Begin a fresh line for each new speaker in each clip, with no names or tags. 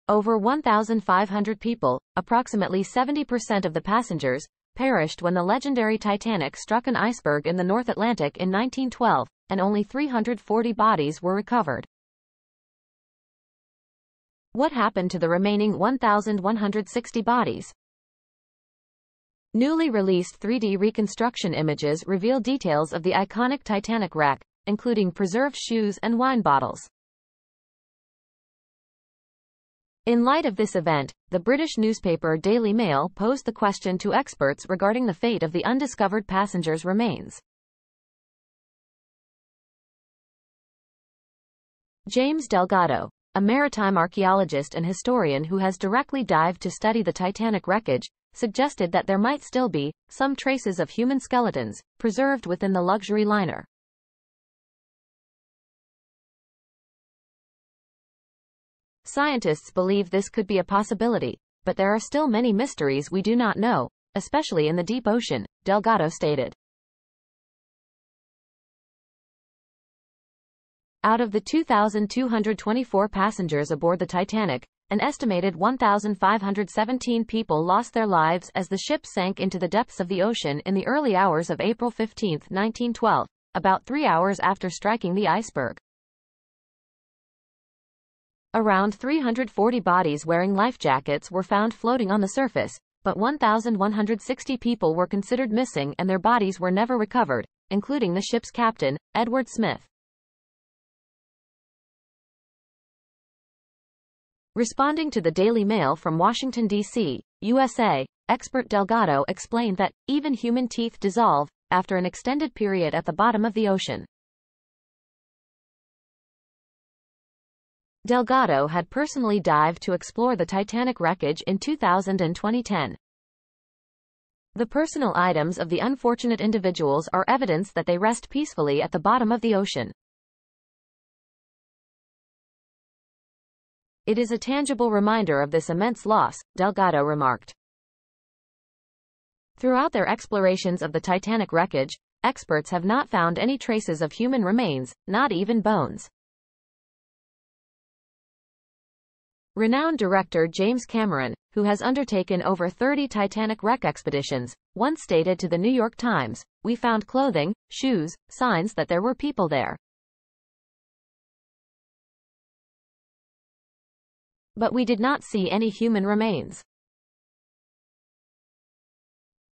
Over 1,500 people, approximately 70% of the passengers, perished when the legendary Titanic struck an iceberg in the North Atlantic in 1912, and only 340 bodies were recovered. What happened to the remaining 1,160 bodies? Newly released 3D reconstruction images reveal details of the iconic Titanic wreck, including preserved shoes and wine bottles. In light of this event, the British newspaper Daily Mail posed the question to experts regarding the fate of the undiscovered passengers' remains. James Delgado, a maritime archaeologist and historian who has directly dived to study the Titanic wreckage, suggested that there might still be some traces of human skeletons preserved within the luxury liner. Scientists believe this could be a possibility, but there are still many mysteries we do not know, especially in the deep ocean, Delgado stated. Out of the 2,224 passengers aboard the Titanic, an estimated 1,517 people lost their lives as the ship sank into the depths of the ocean in the early hours of April 15, 1912, about 3 hours after striking the iceberg. Around 340 bodies wearing life jackets were found floating on the surface, but 1,160 people were considered missing and their bodies were never recovered, including the ship's captain, Edward Smith. Responding to the Daily Mail from Washington, D.C., USA, expert Delgado explained that even human teeth dissolve after an extended period at the bottom of the ocean. Delgado had personally dived to explore the Titanic wreckage in 2000 and 2010. The personal items of the unfortunate individuals are evidence that they rest peacefully at the bottom of the ocean. It is a tangible reminder of this immense loss, Delgado remarked. Throughout their explorations of the Titanic wreckage, experts have not found any traces of human remains, not even bones. Renowned director James Cameron, who has undertaken over 30 Titanic wreck expeditions, once stated to the New York Times, "We found clothing, shoes, signs that there were people there. But we did not see any human remains."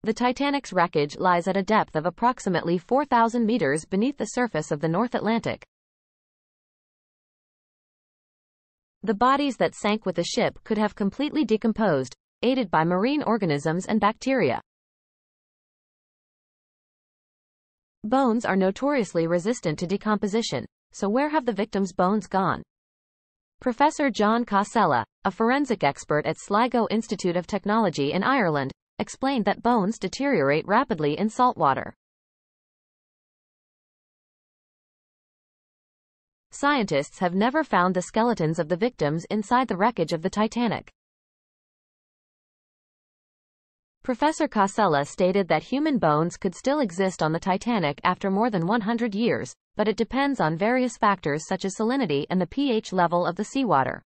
The Titanic's wreckage lies at a depth of approximately 4,000 meters beneath the surface of the North Atlantic. The bodies that sank with the ship could have completely decomposed, aided by marine organisms and bacteria. Bones are notoriously resistant to decomposition, so where have the victims' bones gone? Professor John Casella, a forensic expert at Sligo Institute of Technology in Ireland, explained that bones deteriorate rapidly in saltwater. Scientists have never found the skeletons of the victims inside the wreckage of the Titanic. Professor Casella stated that human bones could still exist on the Titanic after more than 100 years, but it depends on various factors such as salinity and the pH level of the seawater.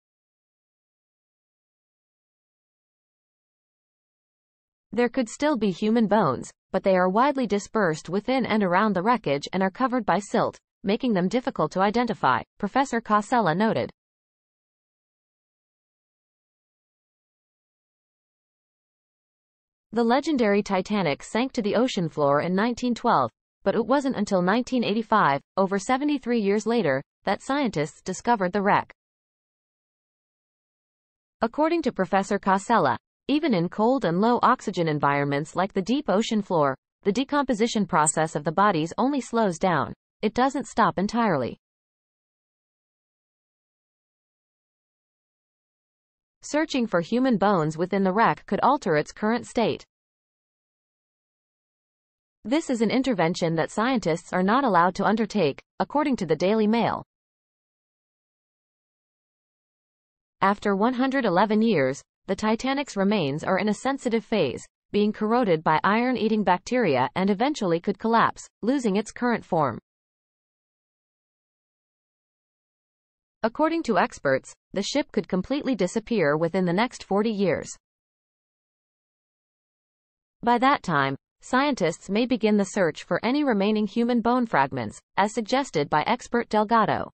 There could still be human bones, but they are widely dispersed within and around the wreckage and are covered by silt, making them difficult to identify, Professor Casella noted. The legendary Titanic sank to the ocean floor in 1912, but it wasn't until 1985, over 73 years later, that scientists discovered the wreck. According to Professor Casella, even in cold and low oxygen environments like the deep ocean floor, the decomposition process of the bodies only slows down. It doesn't stop entirely. Searching for human bones within the wreck could alter its current state. This is an intervention that scientists are not allowed to undertake, according to the Daily Mail. After 111 years, the Titanic's remains are in a sensitive phase, being corroded by iron-eating bacteria and eventually could collapse, losing its current form. According to experts, the ship could completely disappear within the next 40 years. By that time, scientists may begin the search for any remaining human bone fragments, as suggested by expert Delgado.